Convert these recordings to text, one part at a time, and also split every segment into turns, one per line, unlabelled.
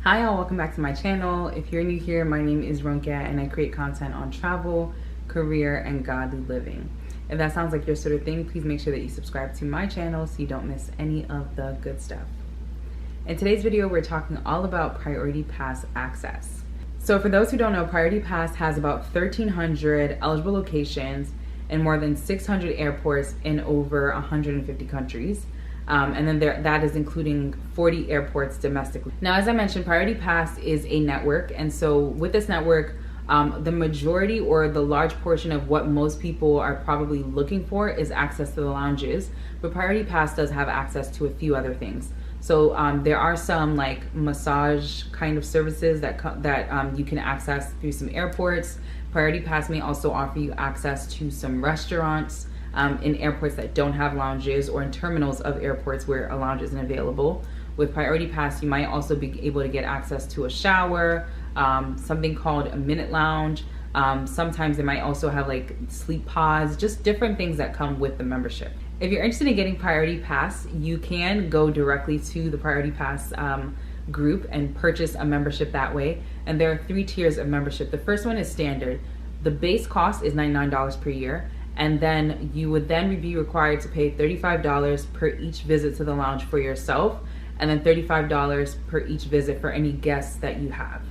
Hi all, welcome back to my channel. If you're new here, my name is Ronka and I create content on travel, career, and godly living. If that sounds like your sort of thing, please make sure that you subscribe to my channel so you don't miss any of the good stuff. In today's video, we're talking all about Priority Pass access. So for those who don't know, Priority Pass has about 1,300 eligible locations in more than 600 airports in over 150 countries. And then that is including 40 airports domestically. Now, as I mentioned, Priority Pass is a network. And so with this network, the majority or the large portion of what most people are probably looking for is access to the lounges. But Priority Pass does have access to a few other things. So there are some like massage kind of services that you can access through some airports. Priority Pass may also offer you access to some restaurants in airports that don't have lounges, or in terminals of airports where a lounge isn't available. With Priority Pass, you might also be able to get access to a shower, something called a minute lounge. Sometimes they might also have like sleep pods, just different things that come with the membership. If you're interested in getting Priority Pass, you can go directly to the Priority Pass group and purchase a membership that way. And there are 3 tiers of membership. The first one is standard. The base cost is $99 per year. And then you would then be required to pay $35 per each visit to the lounge for yourself, and then $35 per each visit for any guests that you have.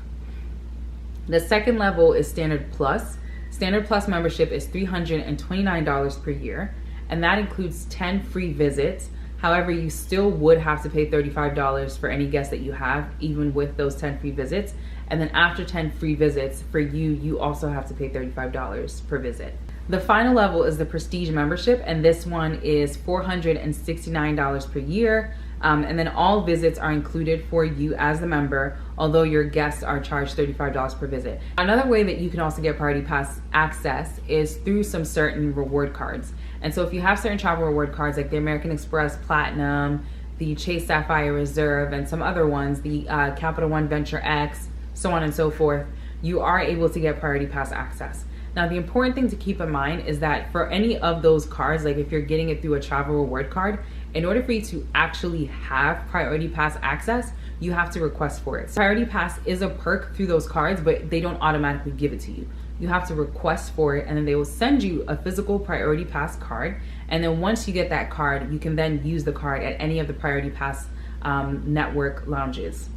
The second level is Standard Plus. Standard Plus membership is $329 per year, and that includes 10 free visits. However, you still would have to pay $35 for any guest that you have, even with those 10 free visits. And then after 10 free visits, for you also have to pay $35 per visit. The final level is the Prestige membership, and this one is $469 per year. And then all visits are included for you as the member, although your guests are charged $35 per visit. Another way that you can also get Priority Pass access is through some certain reward cards. And so if you have certain travel reward cards like the American Express Platinum, the Chase Sapphire Reserve, and some other ones, the Capital One Venture X, so on and so forth, you are able to get Priority Pass access. Now, the important thing to keep in mind is that for any of those cards, like if you're getting it through a travel reward card, in order for you to actually have Priority Pass access, you have to request for it. Priority Pass is a perk through those cards, but they don't automatically give it to you. You have to request for it, and then they will send you a physical Priority Pass card. And then once you get that card, you can then use the card at any of the Priority Pass network lounges.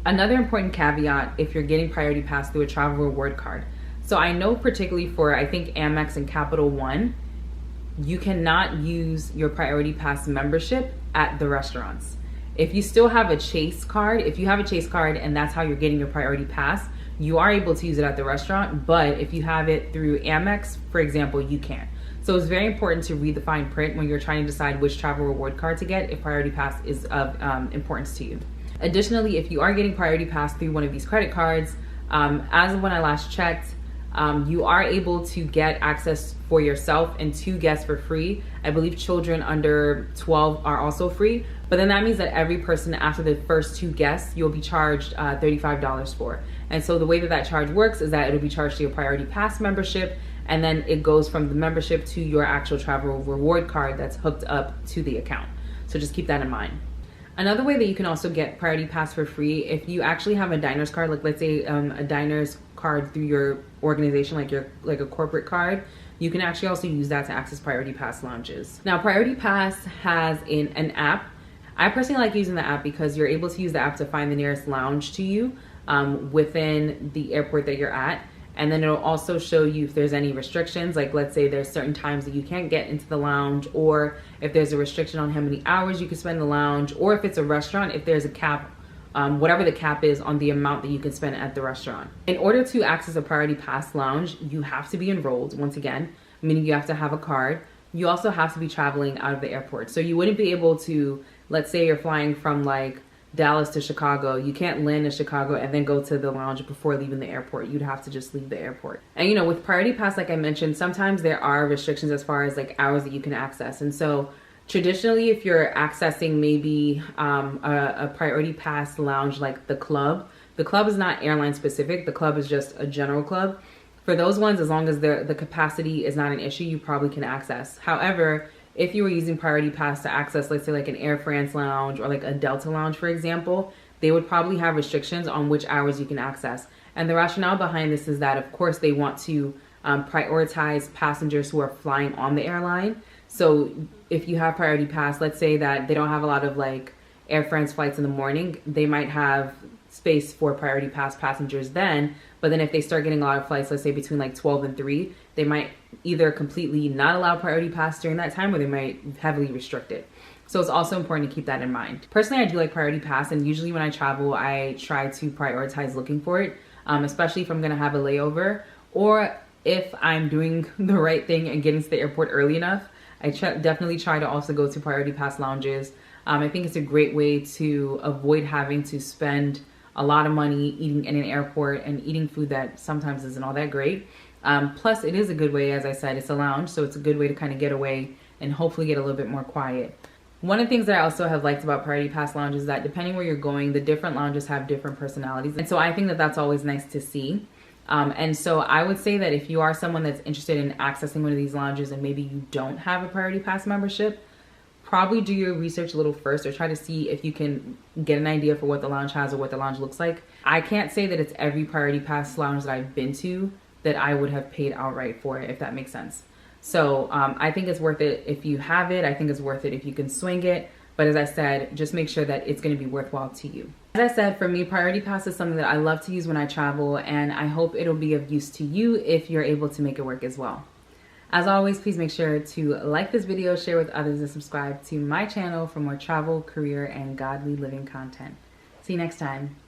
Another important caveat if you're getting Priority Pass through a travel reward card. So I know particularly for, I think, Amex and Capital One, you cannot use your Priority Pass membership at the restaurants. If you still have a Chase card, if you have a Chase card and that's how you're getting your Priority Pass, you are able to use it at the restaurant. But if you have it through Amex, for example, you can't. So it's very important to read the fine print when you're trying to decide which travel reward card to get if Priority Pass is of importance to you. Additionally, if you are getting Priority Pass through one of these credit cards, as of when I last checked, you are able to get access for yourself and 2 guests for free. I believe children under 12 are also free, but then that means that every person after the first 2 guests, you'll be charged $35 for. And so the way that charge works is that it'll be charged to your Priority Pass membership, and then it goes from the membership to your actual travel reward card that's hooked up to the account. So just keep that in mind. Another way that you can also get Priority Pass for free, if you actually have a diner's card, like let's say a diner's card through your organization, like a corporate card, you can actually also use that to access Priority Pass lounges. Now, Priority Pass has an app. I personally like using the app because you're able to use the app to find the nearest lounge to you within the airport that you're at. And then it'll also show you if there's any restrictions, like let's say there's certain times that you can't get into the lounge, or if there's a restriction on how many hours you can spend in the lounge, or if it's a restaurant, if there's a cap, whatever the cap is on the amount that you can spend at the restaurant. In order to access a Priority Pass lounge, you have to be enrolled, once again, meaning you have to have a card. You also have to be traveling out of the airport. So you wouldn't be able to, let's say you're flying from like Dallas to Chicago, you can't land in Chicago and then go to the lounge before leaving the airport. You'd have to just leave the airport. And you know, with Priority Pass, like I mentioned, sometimes there are restrictions as far as like hours that you can access. And so traditionally, if you're accessing maybe a Priority Pass lounge like the club is not airline specific. The club is just a general club. For those ones, as long as the capacity is not an issue, you probably can access. However, if you were using Priority Pass to access, let's say like an Air France lounge or like a Delta lounge, for example, they would probably have restrictions on which hours you can access. And the rationale behind this is that, of course, they want to prioritize passengers who are flying on the airline. So if you have priority pass, let's say that they don't have a lot of like Air France flights in the morning, they might have space for priority pass passengers then. But then if they start getting a lot of flights, let's say between like 12 and 3, they might either completely not allow priority pass during that time, or they might heavily restrict it. So it's also important to keep that in mind. Personally, I do like priority pass, and usually when I travel, I try to prioritize looking for it, especially if I'm gonna have a layover, or if I'm doing the right thing and getting to the airport early enough. I definitely try to also go to priority pass lounges. I think it's a great way to avoid having to spend a lot of money eating in an airport and eating food that sometimes isn't all that great. Plus, it is a good way, as I said, it's a lounge, so it's a good way to kind of get away and hopefully get a little bit more quiet. One of the things that I also have liked about priority pass lounges is that depending where you're going, the different lounges have different personalities. And so I think that that's always nice to see. And so I would say that if you are someone that's interested in accessing one of these lounges and maybe you don't have a priority pass membership, probably do your research a little first, or try to see if you can get an idea for what the lounge has or what the lounge looks like. I can't say that it's every priority pass lounge that I've been to that I would have paid outright for it, if that makes sense. So I think it's worth it if you have it. I think it's worth it if you can swing it. But as I said, just make sure that it's going to be worthwhile to you. As I said, for me, priority pass is something that I love to use when I travel, and I hope it'll be of use to you if you're able to make it work as well. As always, please make sure to like this video, share with others, and subscribe to my channel for more travel, career, and godly living content. See you next time.